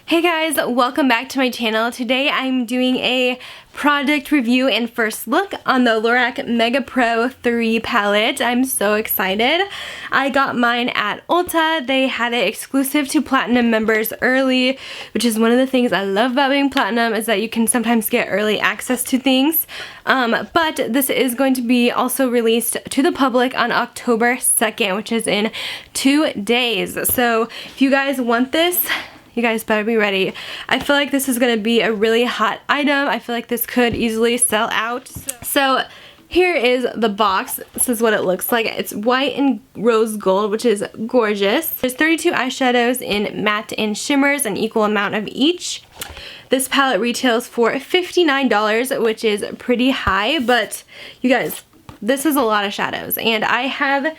Hey guys, welcome back to my channel. Today I'm doing a product review and first look on the LORAC Mega Pro 3 palette. I'm so excited. I got mine at Ulta. They had it exclusive to Platinum members early, which is one of the things I love about being Platinum, is that you can sometimes get early access to things. But this is going to be also released to the public on October 2nd, which is in 2 days. So if you guys want this, you guys better be ready. I feel like this is going to be a really hot item. I feel like this could easily sell out. So here is the box. This is what it looks like. It's white and rose gold, which is gorgeous. There's 32 eyeshadows in matte and shimmers, an equal amount of each. This palette retails for $59, which is pretty high, but you guys, this is a lot of shadows. And I have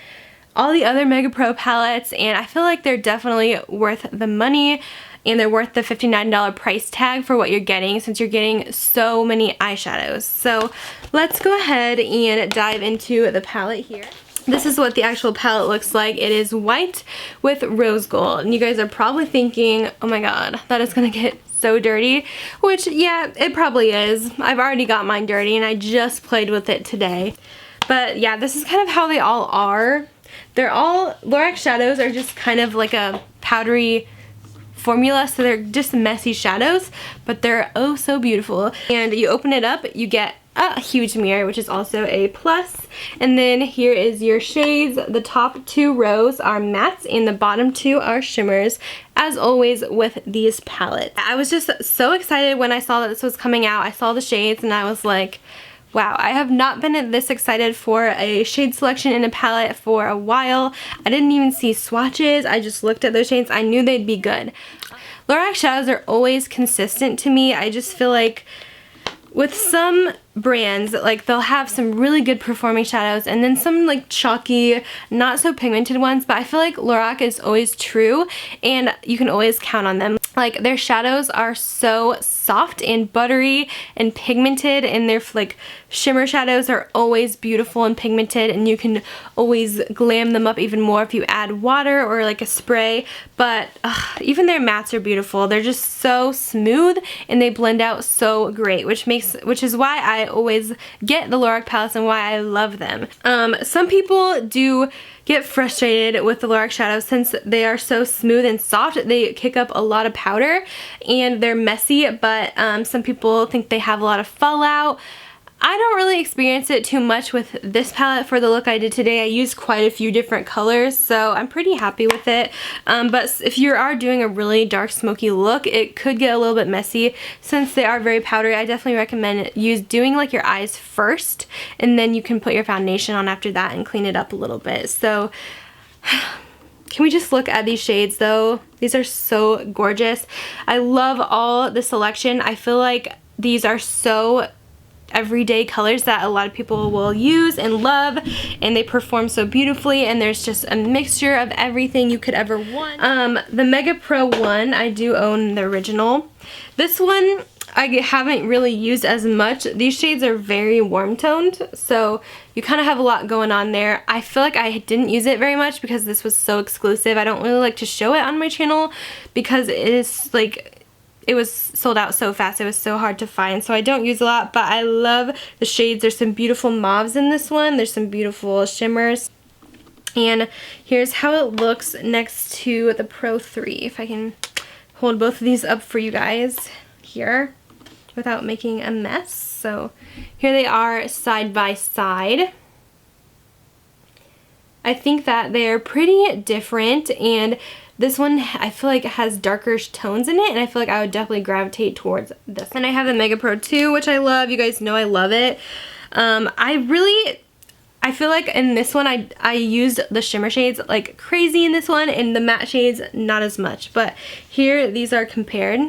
all the other Mega Pro palettes, and I feel like they're definitely worth the money, and they're worth the $59 price tag for what you're getting, since you're getting so many eyeshadows. So let's go ahead and dive into the palette here. This is what the actual palette looks like. It is white with rose gold, and you guys are probably thinking, oh my god, that is gonna get so dirty, which yeah, it probably is. I've already got mine dirty and I just played with it today. But yeah, this is kind of how they all are. They're all, LORAC shadows are just kind of like a powdery formula, so they're just messy shadows, but they're oh so beautiful. And you open it up, you get a huge mirror, which is also a plus. And then here is your shades. The top 2 rows are mattes and the bottom 2 are shimmers, as always with these palettes. I was just so excited when I saw that this was coming out. I saw the shades and I was like, wow, I have not been this excited for a shade selection in a palette for a while. I didn't even see swatches. I just looked at those shades. I knew they'd be good. LORAC shadows are always consistent to me. I just feel like with some brands, like they'll have some really good performing shadows and then some like chalky, not so pigmented ones, but I feel like LORAC is always true and you can always count on them. Like their shadows are so soft and buttery and pigmented, and their like shimmer shadows are always beautiful and pigmented, and you can always glam them up even more if you add water or like a spray. But even their mattes are beautiful. They're just so smooth and they blend out so great, which is why I always get the LORAC palettes and why I love them. Some people do get frustrated with the LORAC shadows since they are so smooth and soft. They kick up a lot of powder and they're messy, but some people think they have a lot of fallout. I don't really experience it too much with this palette. For the look I did today, I used quite a few different colors, so I'm pretty happy with it. But if you are doing a really dark smoky look, it could get a little bit messy. Since they are very powdery, I definitely recommend doing like your eyes first, and then you can put your foundation on after that and clean it up a little bit. So can we just look at these shades though? These are so gorgeous. I love all the selection. I feel like these are so everyday colors that a lot of people will use and love, and they perform so beautifully, and there's just a mixture of everything you could ever want. The Mega Pro one, I do own the original. This one I haven't really used as much. These shades are very warm toned, so you kind of have a lot going on there. I feel like I didn't use it very much because this was so exclusive. I don't really like to show it on my channel because it is like, it was sold out so fast. It was so hard to find, so I don't use a lot, but I love the shades. There's some beautiful mauves in this one. There's some beautiful shimmers. And here's how it looks next to the Pro 3. If I can hold both of these up for you guys here without making a mess. So here they are side by side. I think that they're pretty different, and this one I feel like it has darker tones in it, and I feel like I would definitely gravitate towards this. And I have the Mega Pro 2, which I love. You guys know I love it. I feel like in this one I used the shimmer shades like crazy in this one, and the matte shades not as much. But here these are compared.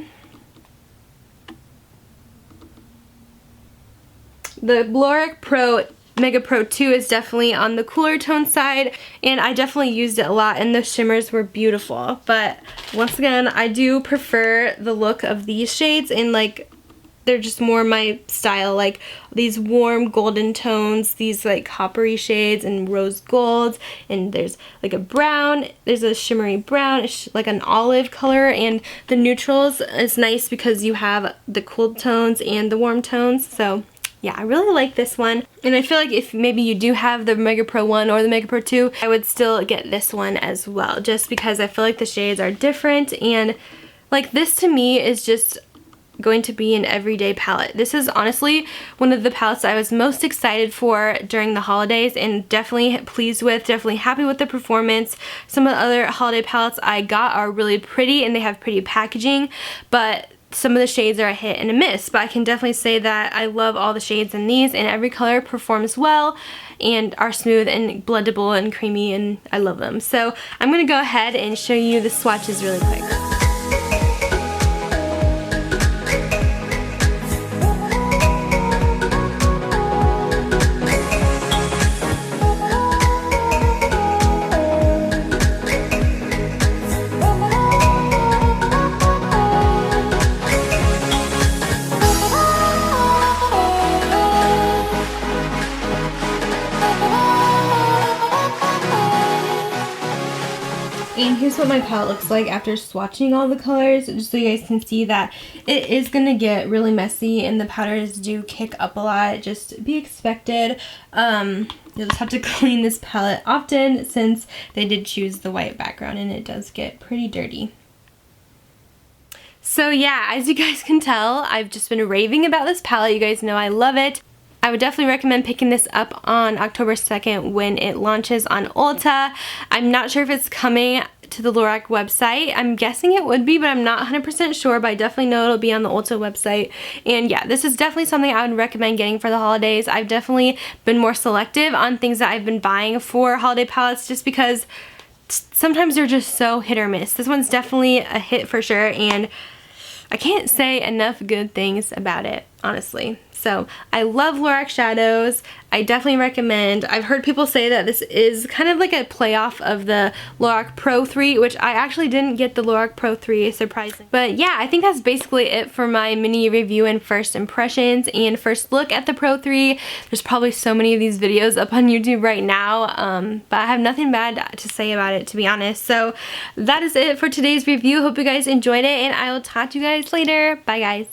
The LORAC Mega Pro 2 is definitely on the cooler tone side, and I definitely used it a lot, and the shimmers were beautiful. But once again, I do prefer the look of these shades, and like they're just more my style, like these warm golden tones, these like coppery shades and rose golds, and there's like a brown, there's a shimmery brown, like an olive color, and the neutrals is nice because you have the cool tones and the warm tones. So yeah, I really like this one, and I feel like if maybe you do have the Mega Pro 1 or the Mega Pro 2, I would still get this one as well, just because I feel like the shades are different, and like this to me is just going to be an everyday palette. This is honestly one of the palettes I was most excited for during the holidays, and definitely pleased with, definitely happy with the performance. Some of the other holiday palettes I got are really pretty and they have pretty packaging, but some of the shades are a hit and a miss. But I can definitely say that I love all the shades in these, and every color performs well and are smooth and blendable and creamy, and I love them. So I'm going to go ahead and show you the swatches really quick. And here's what my palette looks like after swatching all the colors, just so you guys can see that it is going to get really messy and the powders do kick up a lot. Just be expected. You'll just have to clean this palette often since they did choose the white background and it does get pretty dirty. So yeah, as you guys can tell, I've just been raving about this palette. You guys know I love it. I would definitely recommend picking this up on October 2nd when it launches on Ulta. I'm not sure if it's coming to the LORAC website. I'm guessing it would be, but I'm not 100% sure, but I definitely know it'll be on the Ulta website. And yeah, this is definitely something I would recommend getting for the holidays. I've definitely been more selective on things that I've been buying for holiday palettes, just because sometimes they're just so hit or miss. This one's definitely a hit for sure, and I can't say enough good things about it, honestly. So I love LORAC shadows. I definitely recommend. I've heard people say that this is kind of like a playoff of the LORAC Pro 3, which I actually didn't get the LORAC Pro 3, surprising. But yeah, I think that's basically it for my mini review and first impressions and first look at the Pro 3. There's probably so many of these videos up on YouTube right now, but I have nothing bad to say about it, to be honest. So that is it for today's review. Hope you guys enjoyed it, and I will talk to you guys later. Bye guys.